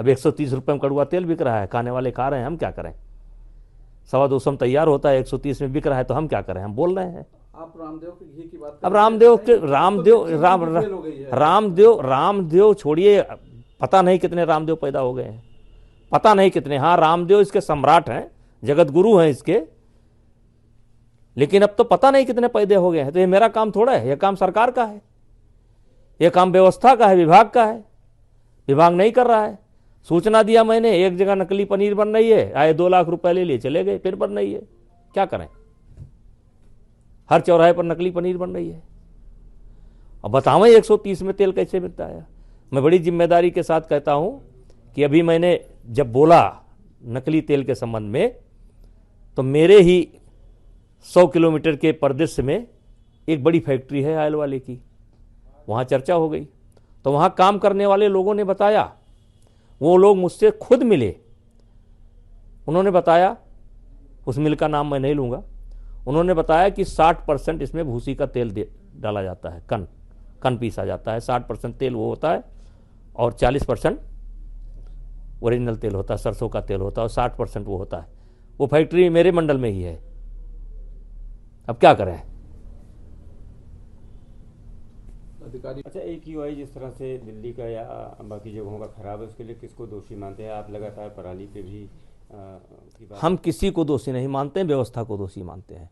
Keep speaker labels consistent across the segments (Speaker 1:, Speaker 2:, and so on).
Speaker 1: अब 130 रुपये में कड़वा तेल बिक रहा है, खाने वाले खा रहे हैं, हम क्या करें। 250 में तैयार होता है, 130 में बिक रहा है, तो हम क्या करें, हम बोल रहे हैं।
Speaker 2: आप रामदेव के घी की बात
Speaker 1: अब रामदेव छोड़िए, पता नहीं कितने रामदेव पैदा हो गए हैं, पता नहीं कितने। हाँ, रामदेव इसके सम्राट हैं, जगत गुरु हैं इसके, लेकिन अब तो पता नहीं कितने पैदे हो गए हैं। तो ये मेरा काम थोड़ा है, यह काम सरकार का है, यह काम व्यवस्था का है, विभाग का है। विभाग नहीं कर रहा है। सूचना दिया मैंने, एक जगह नकली पनीर बन रही है, आए 2 लाख रुपए ले लिए चले गए, फिर बन रही है, क्या करें। हर चौराहे पर नकली पनीर बन रही है। अब बताओ 130 में तेल कैसे मिलता है। मैं बड़ी जिम्मेदारी के साथ कहता हूं कि अभी मैंने जब बोला नकली तेल के संबंध में, तो मेरे ही 100 किलोमीटर के परिदृश्य में एक बड़ी फैक्ट्री है ऑयल वाले की, वहाँ चर्चा हो गई। तो वहाँ काम करने वाले लोगों ने बताया, वो लोग मुझसे खुद मिले, उन्होंने बताया, उस मिल का नाम मैं नहीं लूँगा, उन्होंने बताया कि 60% इसमें भूसी का तेल डाला जाता है, कन पीसा जाता है। 60% तेल वो होता है और 40% ओरिजिनल तेल होता है, सरसों का तेल होता है, और 60% वो होता है। वो फैक्ट्री मेरे मंडल में ही है, अब क्या करें।
Speaker 2: अधिकारी
Speaker 3: अच्छा, AQI जिस तरह से दिल्ली का या बाकी जगहों का खराब है, उसके लिए किसको दोषी मानते हैं आप? लगातार पराली पे भी की बात।
Speaker 1: हम किसी को दोषी नहीं मानते हैं, व्यवस्था को दोषी मानते हैं।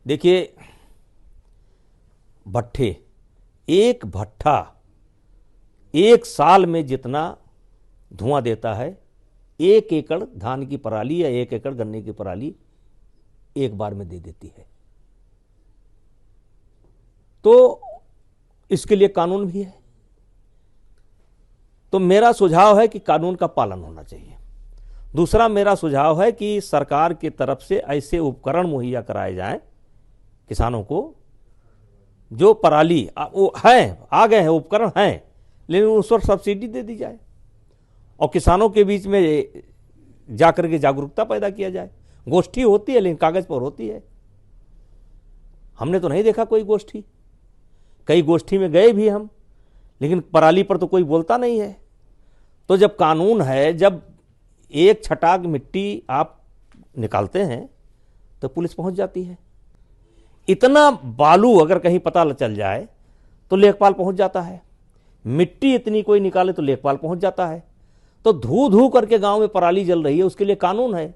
Speaker 1: देखिए, भट्ठे, एक भट्ठा 1 साल में जितना धुआं देता है, 1 एकड़ धान की पराली या 1 एकड़ गन्ने की पराली एक बार में दे देती है। तो इसके लिए कानून भी है। तो मेरा सुझाव है कि कानून का पालन होना चाहिए। दूसरा मेरा सुझाव है कि सरकार की तरफ से ऐसे उपकरण मुहैया कराए जाएं किसानों को, जो पराली वो हैं, आ गए हैं उपकरण हैं, लेकिन उस पर सब्सिडी दे दी जाए और किसानों के बीच में जाकर के जागरूकता पैदा किया जाए। गोष्ठी होती है, लेकिन कागज पर होती है। हमने तो नहीं देखा कोई गोष्ठी, कई गोष्ठी में गए भी हम, लेकिन पराली पर तो कोई बोलता नहीं है। तो जब कानून है, जब एक छटाक मिट्टी आप निकालते हैं तो पुलिस पहुंच जाती है। इतना बालू अगर कहीं पता चल जाए तो लेखपाल पहुंच जाता है। मिट्टी इतनी कोई निकाले तो लेखपाल पहुंच जाता है। तो धू धू करके गांव में पराली जल रही है, उसके लिए कानून है,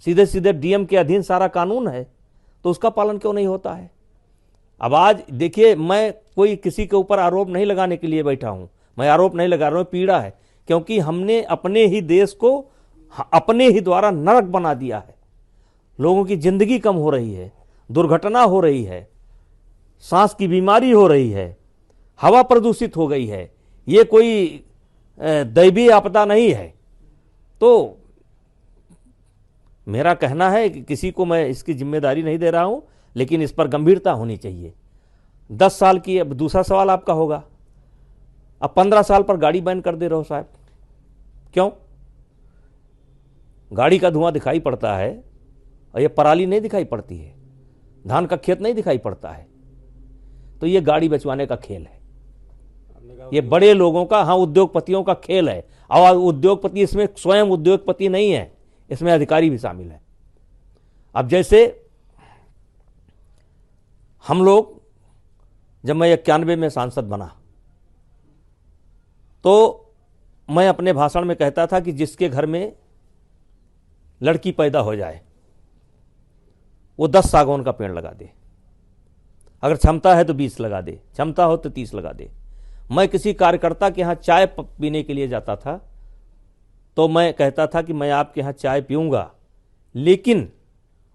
Speaker 1: सीधे सीधे डीएम के अधीन सारा कानून है, तो उसका पालन क्यों नहीं होता है। अब आज देखिए, मैं कोई किसी के ऊपर आरोप नहीं लगाने के लिए बैठा हूं, मैं आरोप नहीं लगा रहा हूं, पीड़ा है, क्योंकि हमने अपने ही देश को अपने ही द्वारा नरक बना दिया है। लोगों की जिंदगी कम हो रही है, दुर्घटना हो रही है, सांस की बीमारी हो रही है, हवा प्रदूषित हो गई है। ये कोई दैवीय आपदा नहीं है। तो मेरा कहना है कि किसी को मैं इसकी जिम्मेदारी नहीं दे रहा हूं, लेकिन इस पर गंभीरता होनी चाहिए। 10 साल की, अब दूसरा सवाल आपका होगा, अब 15 साल पर गाड़ी बैन कर दे रहे हो साहब, क्यों? गाड़ी का धुआं दिखाई पड़ता है और ये पराली नहीं दिखाई पड़ती है, धान का खेत नहीं दिखाई पड़ता है। तो ये गाड़ी बचवाने का खेल है, ये बड़े लोगों का, हाँ, उद्योगपतियों का खेल है। और उद्योगपति इसमें स्वयं उद्योगपति नहीं है, इसमें अधिकारी भी शामिल है। अब जैसे हम लोग, जब मैं 91 में सांसद बना, तो मैं अपने भाषण में कहता था कि जिसके घर में लड़की पैदा हो जाए वो 10 सागौन का पेड़ लगा दे, अगर क्षमता है तो 20 लगा दे, क्षमता हो तो 30 लगा दे। मैं किसी कार्यकर्ता के यहाँ चाय पीने के लिए जाता था तो मैं कहता था कि मैं आपके यहाँ चाय पीऊंगा, लेकिन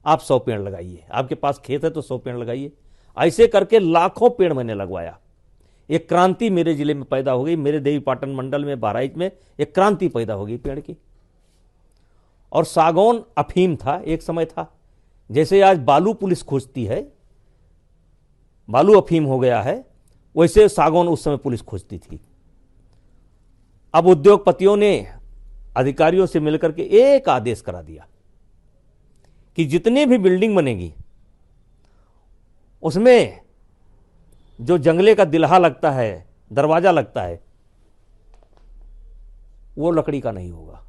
Speaker 1: आप 100 पेड़ लगाइए, आपके पास खेत है तो 100 पेड़ लगाइए। ऐसे करके लाखों पेड़ मैंने लगवाया। एक क्रांति मेरे जिले में पैदा हो गई, मेरे देवीपाटन मंडल में, बहराइच में एक क्रांति पैदा हो गई पेड़ की। और सागौन अफीम था, एक समय था, जैसे आज बालू पुलिस खोजती है, बालू अफीम हो गया है, वैसे सागौन उस समय पुलिस खोजती थी। अब उद्योगपतियों ने अधिकारियों से मिलकर के एक आदेश करा दिया कि जितनी भी बिल्डिंग बनेगी उसमें जो जंगले का दिल्हा लगता है, दरवाजा लगता है, वो लकड़ी का नहीं होगा।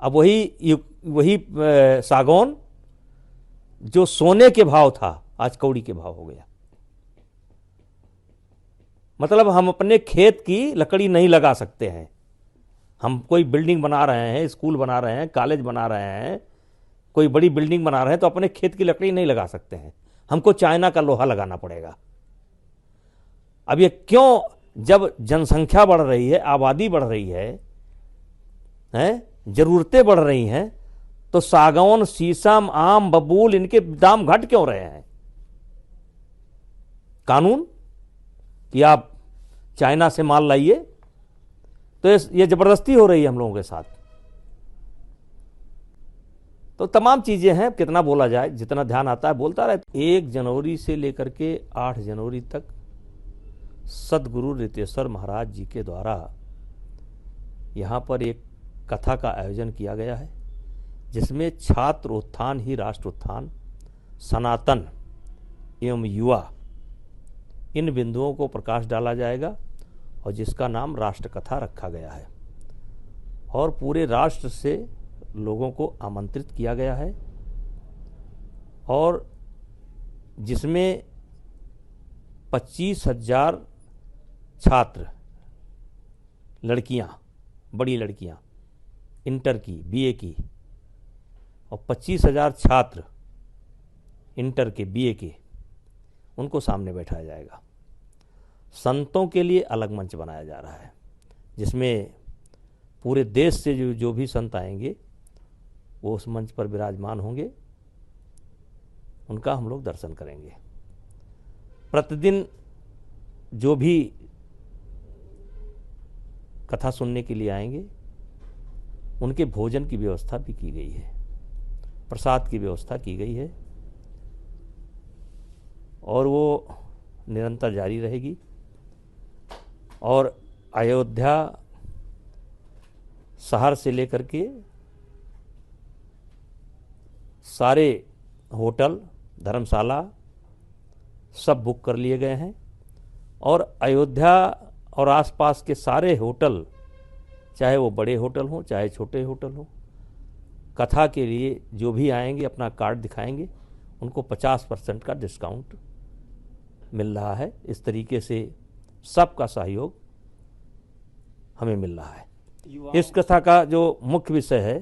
Speaker 1: अब वही सागौन जो सोने के भाव था आज कौड़ी के भाव हो गया। मतलब हम अपने खेत की लकड़ी नहीं लगा सकते हैं। हम कोई बिल्डिंग बना रहे हैं, स्कूल बना रहे हैं, कॉलेज बना रहे हैं, कोई बड़ी बिल्डिंग बना रहे हैं, तो अपने खेत की लकड़ी नहीं लगा सकते हैं, हमको चाइना का लोहा लगाना पड़ेगा। अब ये क्यों? जब जनसंख्या बढ़ रही है, आबादी बढ़ रही है, जरूरतें बढ़ रही हैं, तो सागौन, शीशम, आम, बबूल, इनके दाम घट क्यों रहे हैं? कानून कि आप चाइना से माल लाइए, तो ये जबरदस्ती हो रही है हम लोगों के साथ। तो तमाम चीजें हैं, कितना बोला जाए, जितना ध्यान आता है बोलता रहे। 1 जनवरी से लेकर के 8 जनवरी तक सदगुरु रितेश्वर महाराज जी के द्वारा यहाँ पर एक कथा का आयोजन किया गया है, जिसमें छात्र उत्थान ही राष्ट्र उत्थान, सनातन एवं युवा, इन बिंदुओं को प्रकाश डाला जाएगा और जिसका नाम राष्ट्र कथा रखा गया है। और पूरे राष्ट्र से लोगों को आमंत्रित किया गया है, और जिसमें 25,000 छात्र, लड़कियां, बड़ी लड़कियां, इंटर की, बीए की, और 25,000 छात्र इंटर के, बीए के, उनको सामने बैठाया जाएगा। संतों के लिए अलग मंच बनाया जा रहा है, जिसमें पूरे देश से जो भी संत आएंगे वो उस मंच पर विराजमान होंगे, उनका हम लोग दर्शन करेंगे। प्रतिदिन जो भी कथा सुनने के लिए आएंगे उनके भोजन की व्यवस्था भी की गई है, प्रसाद की व्यवस्था की गई है, और वो निरंतर जारी रहेगी। और अयोध्या शहर से लेकर के सारे होटल, धर्मशाला सब बुक कर लिए गए हैं, और अयोध्या और आसपास के सारे होटल, चाहे वो बड़े होटल हों चाहे छोटे होटल हों, कथा के लिए जो भी आएंगे अपना कार्ड दिखाएंगे, उनको 50% का डिस्काउंट मिल रहा है। इस तरीके से सबका सहयोग हमें मिल रहा है। इस कथा का जो मुख्य विषय है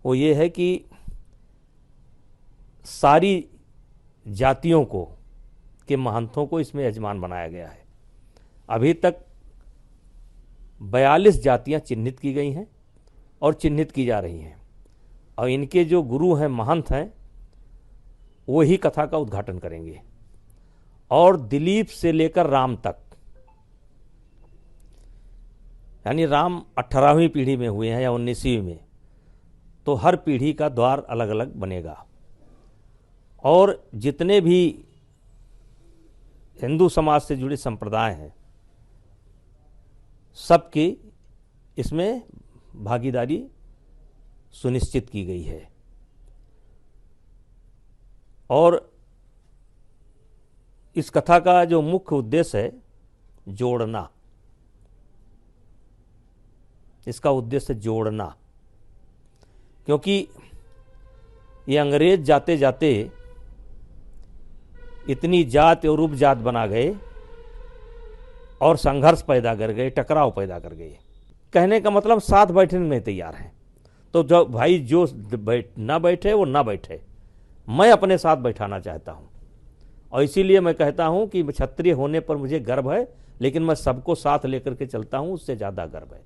Speaker 1: वो ये है कि सारी जातियों को, के महंतों को इसमें यजमान बनाया गया है। अभी तक 42 जातियां चिन्हित की गई हैं और चिन्हित की जा रही हैं, और इनके जो गुरु हैं, महंत हैं, वो ही कथा का उद्घाटन करेंगे। और दिलीप से लेकर राम तक, यानी राम 18वीं पीढ़ी में हुए हैं या 19वीं में, तो हर पीढ़ी का द्वार अलग अलग बनेगा। और जितने भी हिंदू समाज से जुड़े संप्रदाय हैं, सबकी इसमें भागीदारी सुनिश्चित की गई है। और इस कथा का जो मुख्य उद्देश्य है, जोड़ना, इसका उद्देश्य जोड़ना, क्योंकि ये अंग्रेज जाते जाते इतनी जात और उपजात बना गए और संघर्ष पैदा कर गए, टकराव पैदा कर गए। कहने का मतलब साथ बैठने में तैयार हैं। तो जो भाई जो ना बैठे वो ना बैठे, मैं अपने साथ बैठाना चाहता हूं। और इसीलिए मैं कहता हूं कि क्षत्रिय होने पर मुझे गर्व है, लेकिन मैं सबको साथ लेकर के चलता हूं, उससे ज़्यादा गर्व है।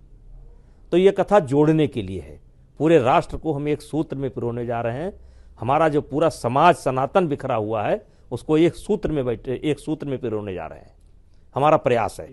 Speaker 1: तो ये कथा जोड़ने के लिए है। पूरे राष्ट्र को हम एक सूत्र में पिरोने जा रहे हैं। हमारा जो पूरा समाज सनातन बिखरा हुआ है, उसको एक सूत्र में पिरोने जा रहे हैं। हमारा प्रयास है।